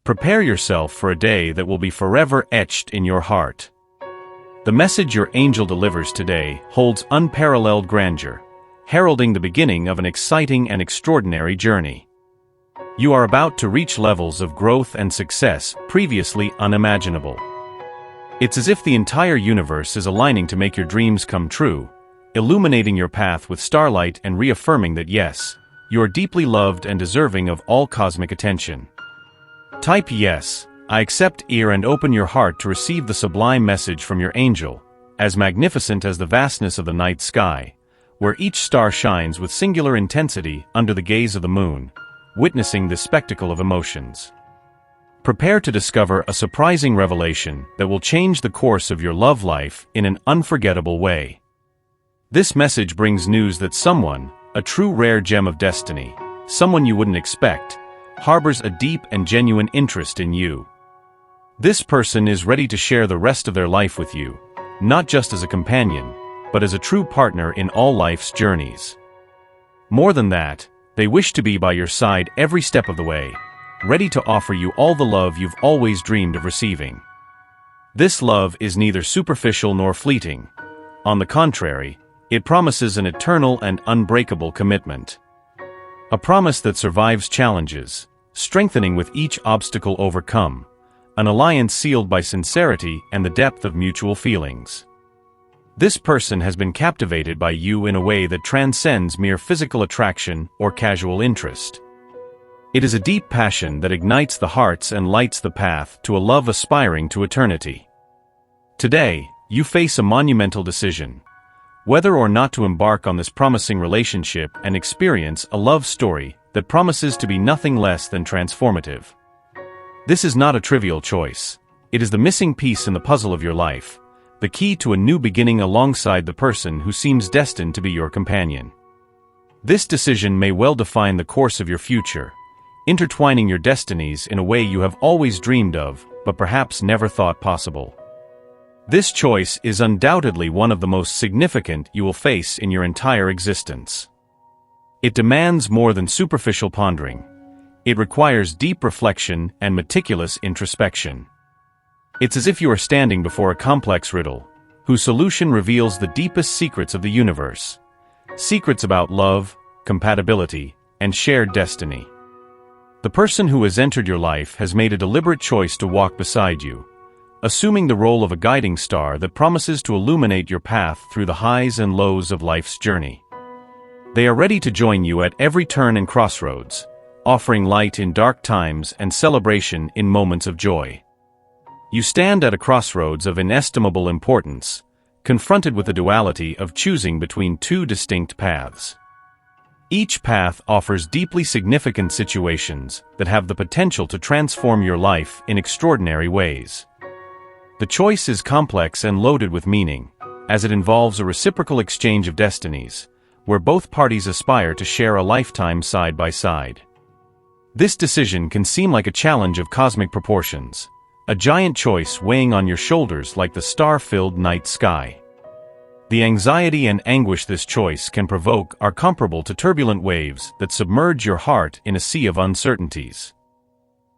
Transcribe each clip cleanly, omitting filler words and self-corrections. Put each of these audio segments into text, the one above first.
Prepare yourself for a day that will be forever etched in your heart. The message your angel delivers today holds unparalleled grandeur, heralding the beginning of an exciting and extraordinary journey. You are about to reach levels of growth and success previously unimaginable. It's as if the entire universe is aligning to make your dreams come true, illuminating your path with starlight and reaffirming that yes, you are deeply loved and deserving of all cosmic attention. Type yes, I accept ear and open your heart to receive the sublime message from your angel, as magnificent as the vastness of the night sky, where each star shines with singular intensity under the gaze of the moon, witnessing this spectacle of emotions. Prepare to discover a surprising revelation that will change the course of your love life in an unforgettable way. This message brings news that someone, a true rare gem of destiny, someone you wouldn't expect, harbors a deep and genuine interest in you. This person is ready to share the rest of their life with you, not just as a companion, but as a true partner in all life's journeys. More than that, they wish to be by your side every step of the way, ready to offer you all the love you've always dreamed of receiving. This love is neither superficial nor fleeting. On the contrary, it promises an eternal and unbreakable commitment. A promise that survives challenges, strengthening with each obstacle overcome, an alliance sealed by sincerity and the depth of mutual feelings. This person has been captivated by you in a way that transcends mere physical attraction or casual interest. It is a deep passion that ignites the hearts and lights the path to a love aspiring to eternity. Today, you face a monumental decision: whether or not to embark on this promising relationship and experience a love story that promises to be nothing less than transformative. This is not a trivial choice. It is the missing piece in the puzzle of your life, the key to a new beginning alongside the person who seems destined to be your companion. This decision may well define the course of your future, intertwining your destinies in a way you have always dreamed of, but perhaps never thought possible. This choice is undoubtedly one of the most significant you will face in your entire existence. It demands more than superficial pondering. It requires deep reflection and meticulous introspection. It's as if you are standing before a complex riddle, whose solution reveals the deepest secrets of the universe. Secrets about love, compatibility, and shared destiny. The person who has entered your life has made a deliberate choice to walk beside you, assuming the role of a guiding star that promises to illuminate your path through the highs and lows of life's journey. They are ready to join you at every turn and crossroads, offering light in dark times and celebration in moments of joy. You stand at a crossroads of inestimable importance, confronted with the duality of choosing between two distinct paths. Each path offers deeply significant situations that have the potential to transform your life in extraordinary ways. The choice is complex and loaded with meaning, as it involves a reciprocal exchange of destinies, where both parties aspire to share a lifetime side by side. This decision can seem like a challenge of cosmic proportions, a giant choice weighing on your shoulders like the star-filled night sky. The anxiety and anguish this choice can provoke are comparable to turbulent waves that submerge your heart in a sea of uncertainties.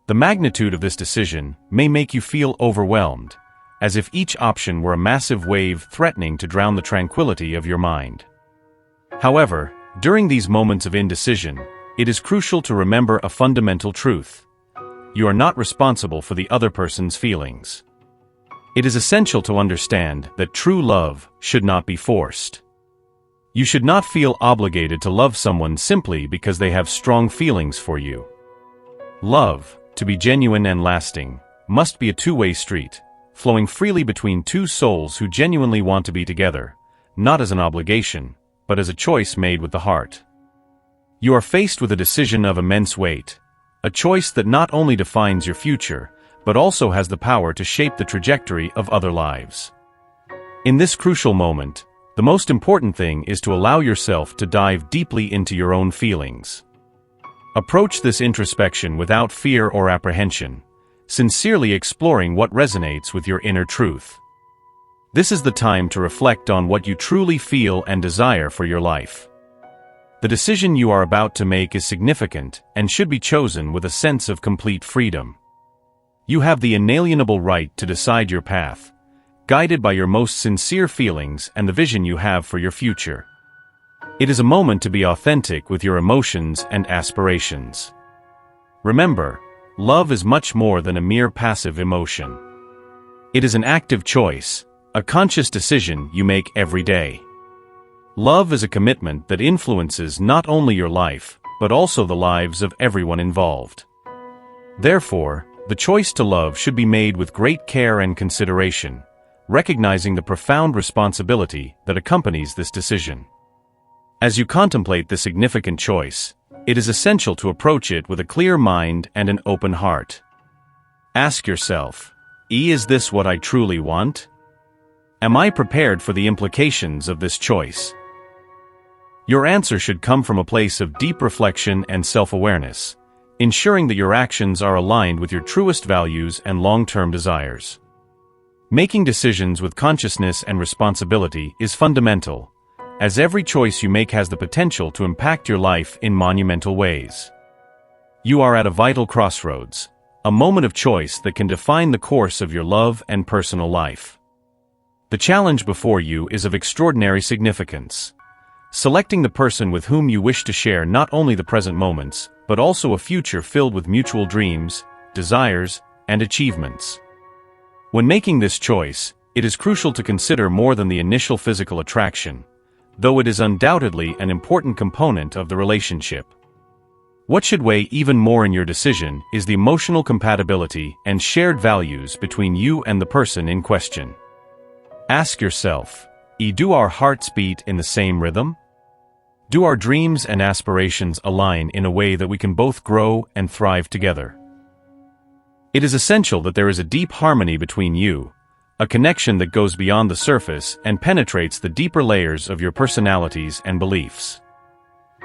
The magnitude of this decision may make you feel overwhelmed, as if each option were a massive wave threatening to drown the tranquility of your mind. However, during these moments of indecision, it is crucial to remember a fundamental truth. You are not responsible for the other person's feelings. It is essential to understand that true love should not be forced. You should not feel obligated to love someone simply because they have strong feelings for you. Love, to be genuine and lasting, must be a two-way street, flowing freely between two souls who genuinely want to be together, not as an obligation, but as a choice made with the heart. You are faced with a decision of immense weight, a choice that not only defines your future, but also has the power to shape the trajectory of other lives. In this crucial moment, the most important thing is to allow yourself to dive deeply into your own feelings. Approach this introspection without fear or apprehension, sincerely exploring what resonates with your inner truth. This is the time to reflect on what you truly feel and desire for your life. The decision you are about to make is significant and should be chosen with a sense of complete freedom. You have the inalienable right to decide your path, guided by your most sincere feelings and the vision you have for your future. It is a moment to be authentic with your emotions and aspirations. Remember, love is much more than a mere passive emotion. It is an active choice, a conscious decision you make every day. Love is a commitment that influences not only your life, but also the lives of everyone involved. Therefore, the choice to love should be made with great care and consideration, recognizing the profound responsibility that accompanies this decision. As you contemplate the significant choice, it is essential to approach it with a clear mind and an open heart. Ask yourself, is this what I truly want? Am I prepared for the implications of this choice? Your answer should come from a place of deep reflection and self-awareness, ensuring that your actions are aligned with your truest values and long-term desires. Making decisions with consciousness and responsibility is fundamental, as every choice you make has the potential to impact your life in monumental ways. You are at a vital crossroads, a moment of choice that can define the course of your love and personal life. The challenge before you is of extraordinary significance. Selecting the person with whom you wish to share not only the present moments, but also a future filled with mutual dreams, desires, and achievements. When making this choice, it is crucial to consider more than the initial physical attraction, though it is undoubtedly an important component of the relationship. What should weigh even more in your decision is the emotional compatibility and shared values between you and the person in question. Ask yourself, do our hearts beat in the same rhythm? Do our dreams and aspirations align in a way that we can both grow and thrive together? It is essential that there is a deep harmony between you, a connection that goes beyond the surface and penetrates the deeper layers of your personalities and beliefs.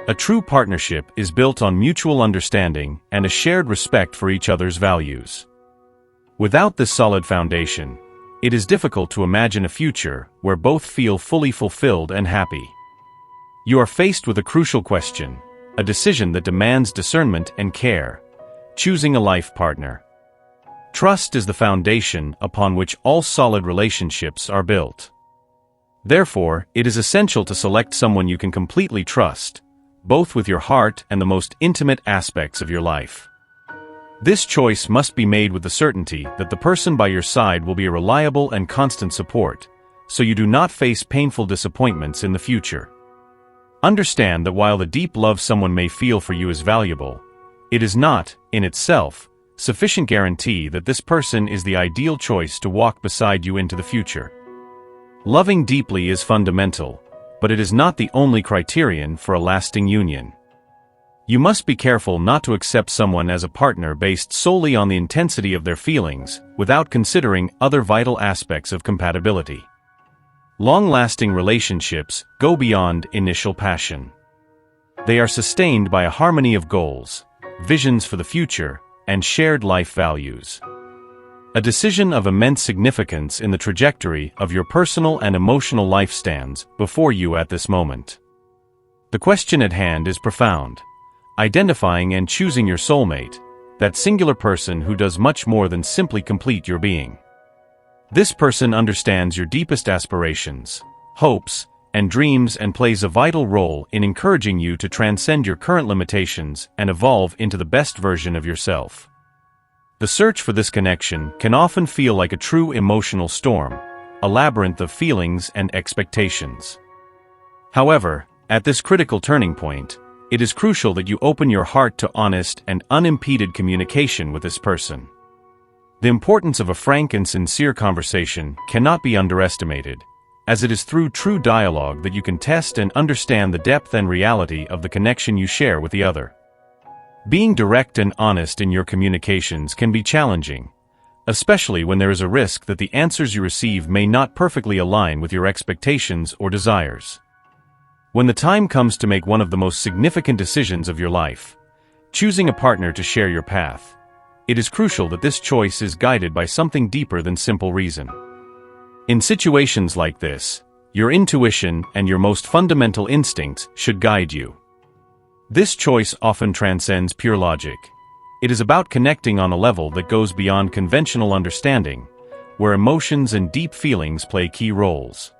A true partnership is built on mutual understanding and a shared respect for each other's values. Without this solid foundation, it is difficult to imagine a future where both feel fully fulfilled and happy. You are faced with a crucial question, a decision that demands discernment and care: choosing a life partner. Trust is the foundation upon which all solid relationships are built. Therefore, it is essential to select someone you can completely trust, both with your heart and the most intimate aspects of your life. This choice must be made with the certainty that the person by your side will be a reliable and constant support, so you do not face painful disappointments in the future. Understand that while the deep love someone may feel for you is valuable, it is not, in itself, sufficient guarantee that this person is the ideal choice to walk beside you into the future. Loving deeply is fundamental, but it is not the only criterion for a lasting union. You must be careful not to accept someone as a partner based solely on the intensity of their feelings, without considering other vital aspects of compatibility. Long-lasting relationships go beyond initial passion. They are sustained by a harmony of goals, visions for the future, and shared life values. A decision of immense significance in the trajectory of your personal and emotional life stands before you at this moment. The question at hand is profound: identifying and choosing your soulmate, that singular person who does much more than simply complete your being. This person understands your deepest aspirations, hopes, and dreams and plays a vital role in encouraging you to transcend your current limitations and evolve into the best version of yourself. The search for this connection can often feel like a true emotional storm, a labyrinth of feelings and expectations. However, at this critical turning point, it is crucial that you open your heart to honest and unimpeded communication with this person. The importance of a frank and sincere conversation cannot be underestimated, as it is through true dialogue that you can test and understand the depth and reality of the connection you share with the other. Being direct and honest in your communications can be challenging, especially when there is a risk that the answers you receive may not perfectly align with your expectations or desires. When the time comes to make one of the most significant decisions of your life, choosing a partner to share your path, it is crucial that this choice is guided by something deeper than simple reason. In situations like this, your intuition and your most fundamental instincts should guide you. This choice often transcends pure logic. It is about connecting on a level that goes beyond conventional understanding, where emotions and deep feelings play key roles.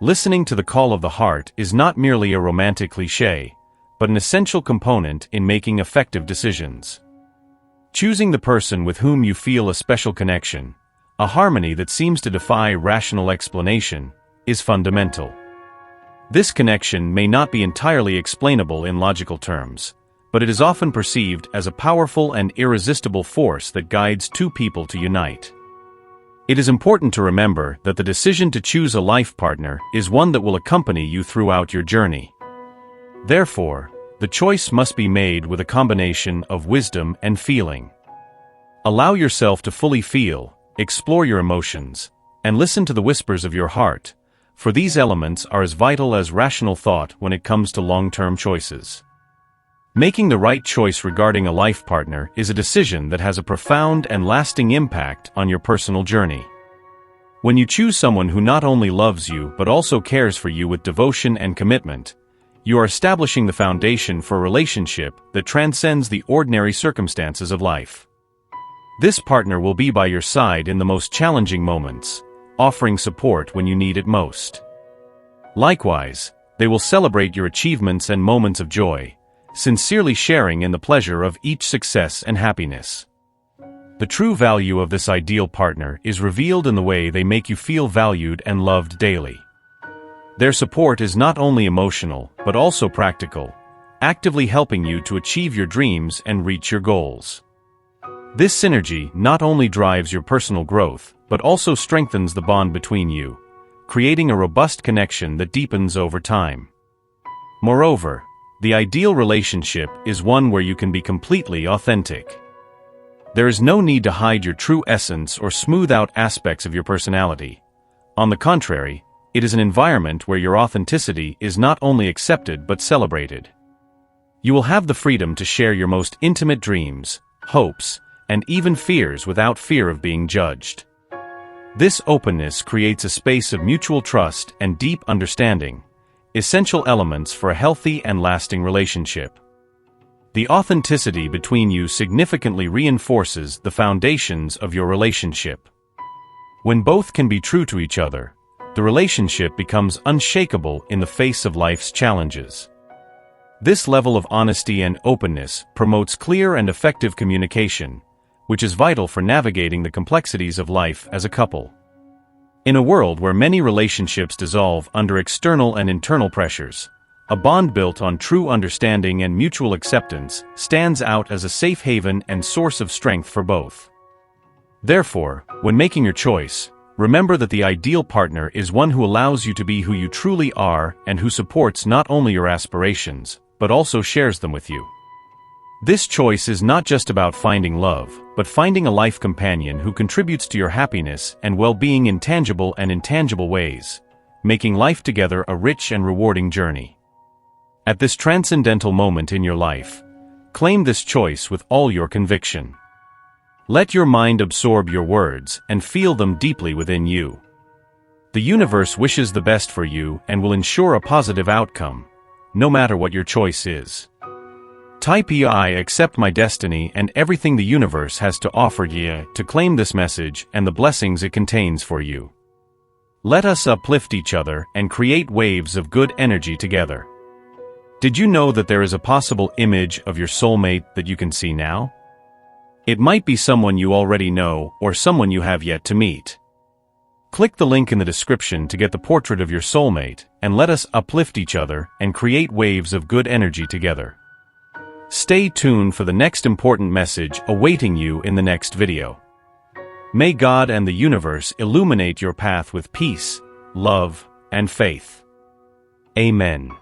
Listening to the call of the heart is not merely a romantic cliché, but an essential component in making effective decisions. Choosing the person with whom you feel a special connection, a harmony that seems to defy rational explanation, is fundamental. This connection may not be entirely explainable in logical terms, but it is often perceived as a powerful and irresistible force that guides two people to unite. It is important to remember that the decision to choose a life partner is one that will accompany you throughout your journey. Therefore, the choice must be made with a combination of wisdom and feeling. Allow yourself to fully feel, explore your emotions, and listen to the whispers of your heart, for these elements are as vital as rational thought when it comes to long-term choices. Making the right choice regarding a life partner is a decision that has a profound and lasting impact on your personal journey. When you choose someone who not only loves you but also cares for you with devotion and commitment, you are establishing the foundation for a relationship that transcends the ordinary circumstances of life. This partner will be by your side in the most challenging moments, offering support when you need it most. Likewise, they will celebrate your achievements and moments of joy, sincerely sharing in the pleasure of each success and happiness. The true value of this ideal partner is revealed in the way they make you feel valued and loved daily. Their support is not only emotional, but also practical, actively helping you to achieve your dreams and reach your goals. This synergy not only drives your personal growth, but also strengthens the bond between you, creating a robust connection that deepens over time. Moreover, the ideal relationship is one where you can be completely authentic. There is no need to hide your true essence or smooth out aspects of your personality. On the contrary, it is an environment where your authenticity is not only accepted but celebrated. You will have the freedom to share your most intimate dreams, hopes, and even fears without fear of being judged. This openness creates a space of mutual trust and deep understanding, essential elements for a healthy and lasting relationship. The authenticity between you significantly reinforces the foundations of your relationship. When both can be true to each other, the relationship becomes unshakable in the face of life's challenges. This level of honesty and openness promotes clear and effective communication, which is vital for navigating the complexities of life as a couple. In a world where many relationships dissolve under external and internal pressures, a bond built on true understanding and mutual acceptance stands out as a safe haven and source of strength for both. Therefore, when making your choice, remember that the ideal partner is one who allows you to be who you truly are and who supports not only your aspirations, but also shares them with you. This choice is not just about finding love, but finding a life companion who contributes to your happiness and well-being in tangible and intangible ways, making life together a rich and rewarding journey. At this transcendental moment in your life, claim this choice with all your conviction. Let your mind absorb your words and feel them deeply within you. The universe wishes the best for you and will ensure a positive outcome, no matter what your choice is. Type I accept my destiny and everything the universe has to offer you to claim this message and the blessings it contains for you. Let us uplift each other and create waves of good energy together. Did you know that there is a possible image of your soulmate that you can see now? It might be someone you already know or someone you have yet to meet. Click the link in the description to get the portrait of your soulmate and let us uplift each other and create waves of good energy together. Stay tuned for the next important message awaiting you in the next video. May God and the universe illuminate your path with peace, love, and faith. Amen.